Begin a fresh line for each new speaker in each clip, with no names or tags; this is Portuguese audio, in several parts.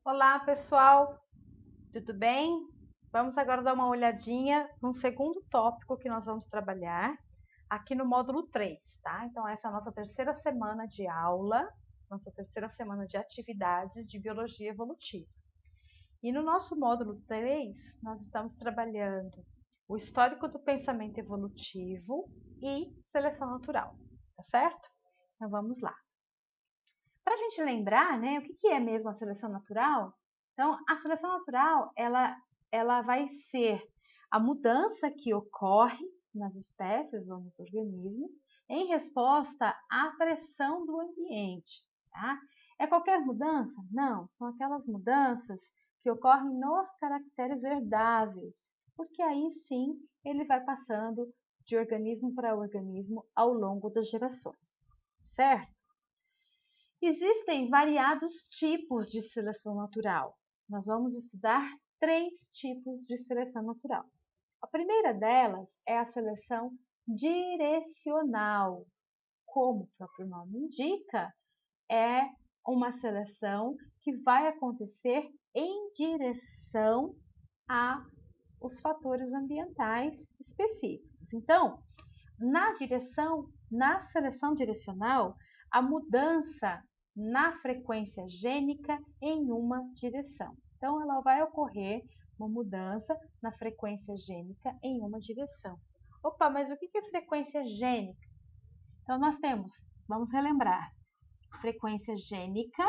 Olá, pessoal, tudo bem? Vamos agora dar uma olhadinha no segundo tópico que nós vamos trabalhar aqui no módulo 3, tá? Então, essa é a nossa terceira semana de aula, nossa terceira semana de atividades de biologia evolutiva. E no nosso módulo 3, nós estamos trabalhando o histórico do pensamento evolutivo e seleção natural, tá certo? Então, vamos lá. Para a gente lembrar, né, o que é mesmo a seleção natural? Então, a seleção natural, ela vai ser a mudança que ocorre nas espécies ou nos organismos em resposta à pressão do ambiente, tá? É qualquer mudança? Não, são aquelas mudanças que ocorrem nos caracteres herdáveis, porque aí sim ele vai passando de organismo para organismo ao longo das gerações, certo? Existem variados tipos de seleção natural. Nós vamos estudar 3 tipos de seleção natural. A primeira delas é a seleção direcional. Como o próprio nome indica, é uma seleção que vai acontecer em direção aos fatores ambientais específicos. Então, na seleção direcional, a mudança na frequência gênica em uma direção. Então, ela vai ocorrer uma mudança na frequência gênica em uma direção. Opa, mas o que é frequência gênica? Então, nós temos, vamos relembrar, frequência gênica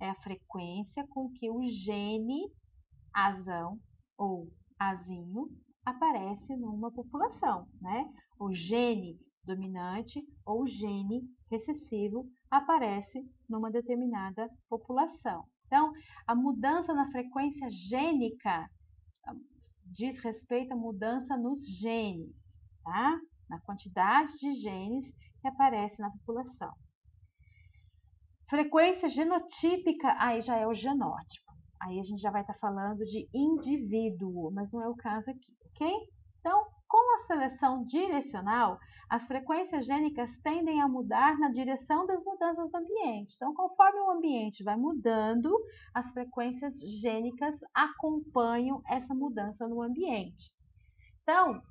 é a frequência com que o gene azão ou azinho aparece numa população, né? O gene dominante ou gene recessivo aparece numa determinada população. Então, a mudança na frequência gênica diz respeito à mudança nos genes, tá? Na quantidade de genes que aparece na população. Frequência genotípica, aí já é o genótipo. Aí a gente já vai estar falando de indivíduo, mas não é o caso aqui, ok? Então, com a seleção direcional, as frequências gênicas tendem a mudar na direção das mudanças do ambiente. Então, conforme o ambiente vai mudando, as frequências gênicas acompanham essa mudança no ambiente. Então,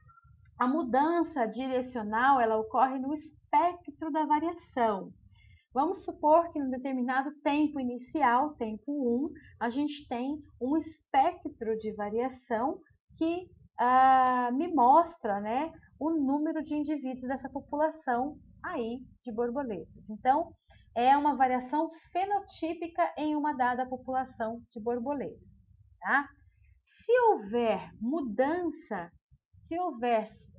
a mudança direcional, ela ocorre no espectro da variação. Vamos supor que em um determinado tempo inicial, tempo 1, a gente tem um espectro de variação que me mostra, né, o número de indivíduos dessa população aí de borboletas. Então, é uma variação fenotípica em uma dada população de borboletas, tá? Se houver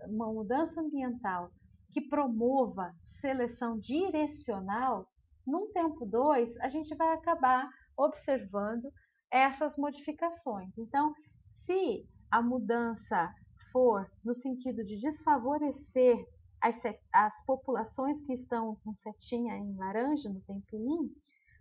uma mudança ambiental que promova seleção direcional, num tempo 2, a gente vai acabar observando essas modificações. Então, se a mudança for no sentido de desfavorecer as populações que estão com setinha em laranja no tempo 1,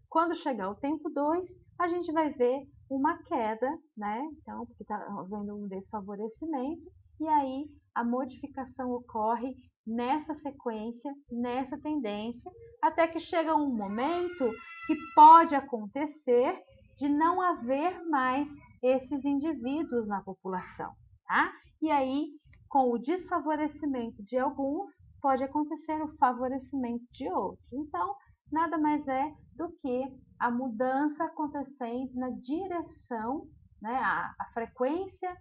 quando chegar o tempo 2, a gente vai ver uma queda, né? Então, porque está havendo um desfavorecimento, e aí a modificação ocorre nessa sequência, nessa tendência, até que chega um momento que pode acontecer de não haver mais esses indivíduos na população, tá? E aí, com o desfavorecimento de alguns, pode acontecer o favorecimento de outros. Então, nada mais é do que a mudança acontecendo na direção, né, a frequência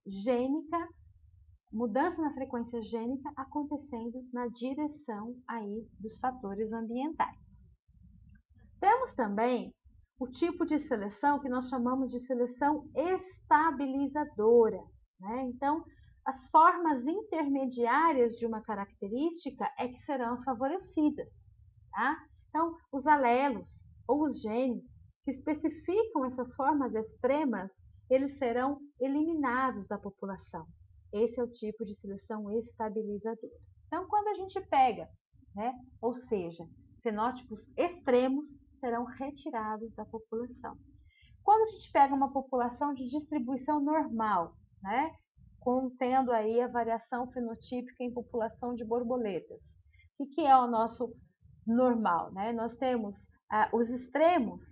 gênica, mudança na frequência gênica acontecendo na direção aí dos fatores ambientais. Temos também o tipo de seleção que nós chamamos de seleção estabilizadora, né? Então, as formas intermediárias de uma característica é que serão as favorecidas, tá? Então, os alelos ou os genes que especificam essas formas extremas, eles serão eliminados da população. Esse é o tipo de seleção estabilizadora. Então, quando a gente pega, né, ou seja, fenótipos extremos serão retirados da população. Quando a gente pega uma população de distribuição normal, né, contendo aí a variação fenotípica em população de borboletas, o que é o nosso normal, né? Nós temos os extremos,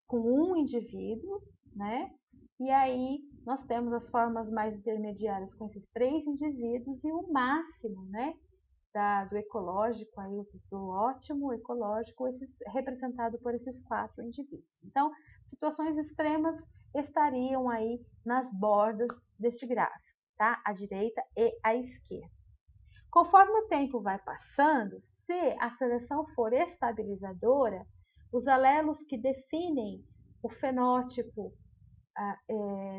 com um indivíduo, né? E aí nós temos as formas mais intermediárias com esses 3 indivíduos e o máximo, né? Do ecológico, aí, do ótimo ecológico, representado por esses 4 indivíduos. Então, situações extremas estariam aí nas bordas deste gráfico, tá? À direita e à esquerda. Conforme o tempo vai passando, se a seleção for estabilizadora, os alelos que definem o fenótipo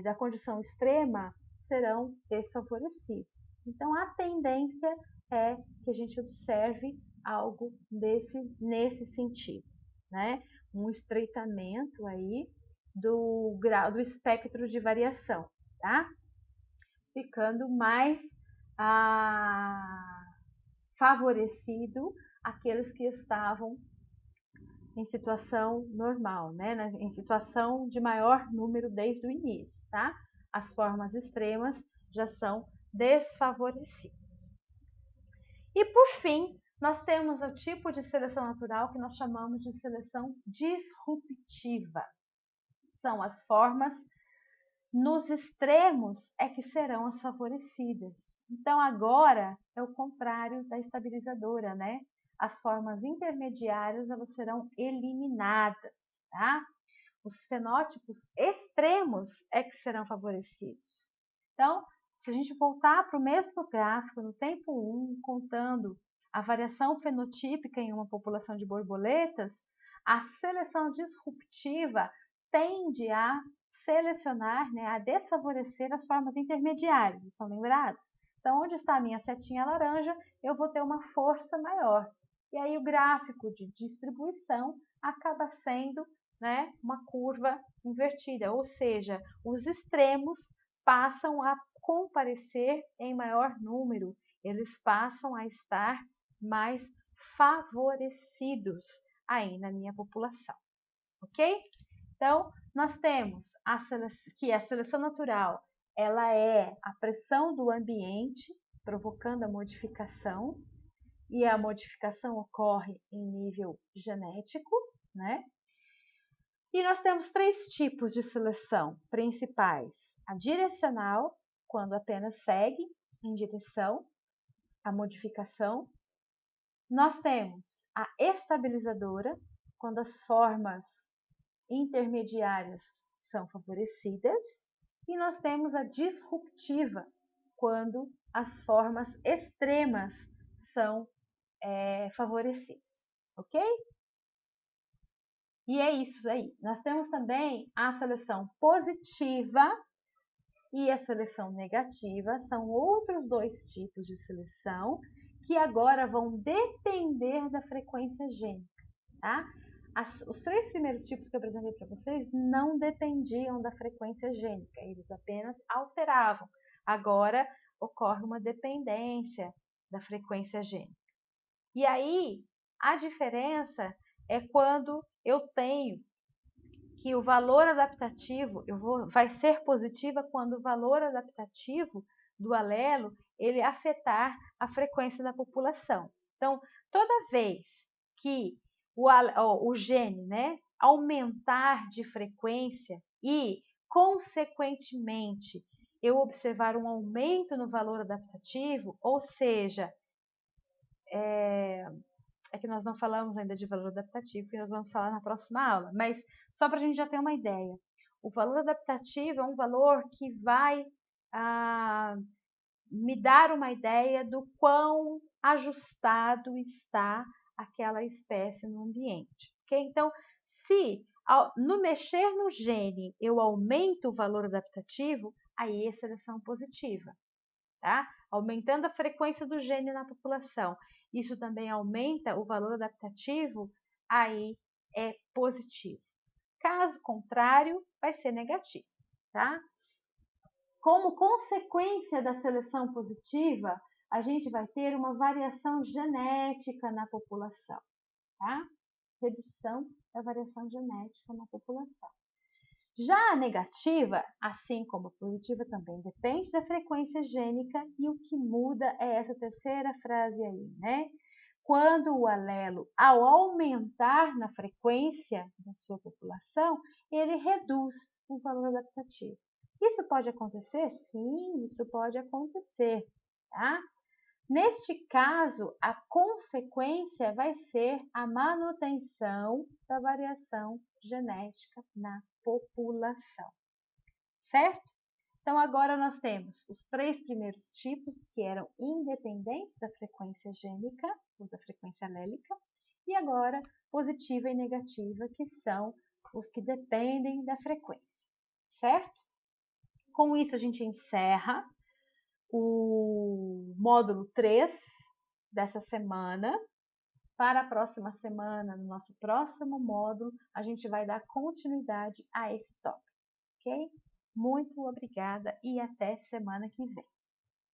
da condição extrema serão desfavorecidos. Então, a tendência é que a gente observe algo nesse sentido, né? Um estreitamento aí do grau do espectro de variação, tá? Ficando mais favorecido aqueles que estavam em situação normal, né? Em situação de maior número desde o início, tá? As formas extremas já são desfavorecidas. E por fim, nós temos o tipo de seleção natural que nós chamamos de seleção disruptiva. São as formas nos extremos é que serão as favorecidas. Então agora é o contrário da estabilizadora, né? As formas intermediárias elas serão eliminadas, tá? Os fenótipos extremos é que serão favorecidos. Então, se a gente voltar para o mesmo gráfico no tempo 1, contando a variação fenotípica em uma população de borboletas, a seleção disruptiva tende a selecionar, né, a desfavorecer as formas intermediárias, estão lembrados? Então, onde está a minha setinha laranja, eu vou ter uma força maior. E aí o gráfico de distribuição acaba sendo, né, uma curva invertida, ou seja, os extremos passam a comparecer em maior número, eles passam a estar mais favorecidos aí na minha população, ok? Então, nós temos que a seleção natural, ela é a pressão do ambiente provocando a modificação, e a modificação ocorre em nível genético, né? E nós temos 3 tipos de seleção principais. A direcional, quando apenas segue em direção à modificação. Nós temos a estabilizadora, quando as formas intermediárias são favorecidas. E nós temos a disruptiva, quando as formas extremas são favorecidas, ok? E é isso aí. Nós temos também a seleção positiva e a seleção negativa. São outros 2 tipos de seleção que agora vão depender da frequência gênica, tá? Os 3 primeiros tipos que eu apresentei para vocês não dependiam da frequência gênica, eles apenas alteravam. Agora ocorre uma dependência da frequência gênica. E aí, a diferença é quando eu tenho que o valor adaptativo vai ser positiva quando o valor adaptativo do alelo ele afetar a frequência da população. Então, toda vez que o gene, né, aumentar de frequência e, consequentemente, eu observar um aumento no valor adaptativo, ou seja, é que nós não falamos ainda de valor adaptativo, que nós vamos falar na próxima aula, mas só para a gente já ter uma ideia. O valor adaptativo é um valor que vai me dar uma ideia do quão ajustado está aquela espécie no ambiente. Okay? Então, se no mexer no gene eu aumento o valor adaptativo, aí é seleção positiva. Tá? Aumentando a frequência do gene na população. Isso também aumenta o valor adaptativo, aí é positivo. Caso contrário, vai ser negativo, tá? Como consequência da seleção positiva, a gente vai ter uma variação genética na população, tá? Redução da variação genética na população. Já a negativa, assim como a positiva, também depende da frequência gênica e o que muda é essa terceira frase aí, né? quando o alelo, ao aumentar na frequência da sua população, ele reduz o valor adaptativo. Isso pode acontecer? Sim, isso pode acontecer, tá? Neste caso, a consequência vai ser a manutenção da variação genética na população, certo? Então, agora nós temos os 3 primeiros tipos, que eram independentes da frequência gênica, ou da frequência alélica, e agora positiva e negativa, que são os que dependem da frequência, certo? Com isso, a gente encerra o módulo 3 dessa semana. Para a próxima semana, no nosso próximo módulo, a gente vai dar continuidade a esse tópico, ok? Muito obrigada e até semana que vem.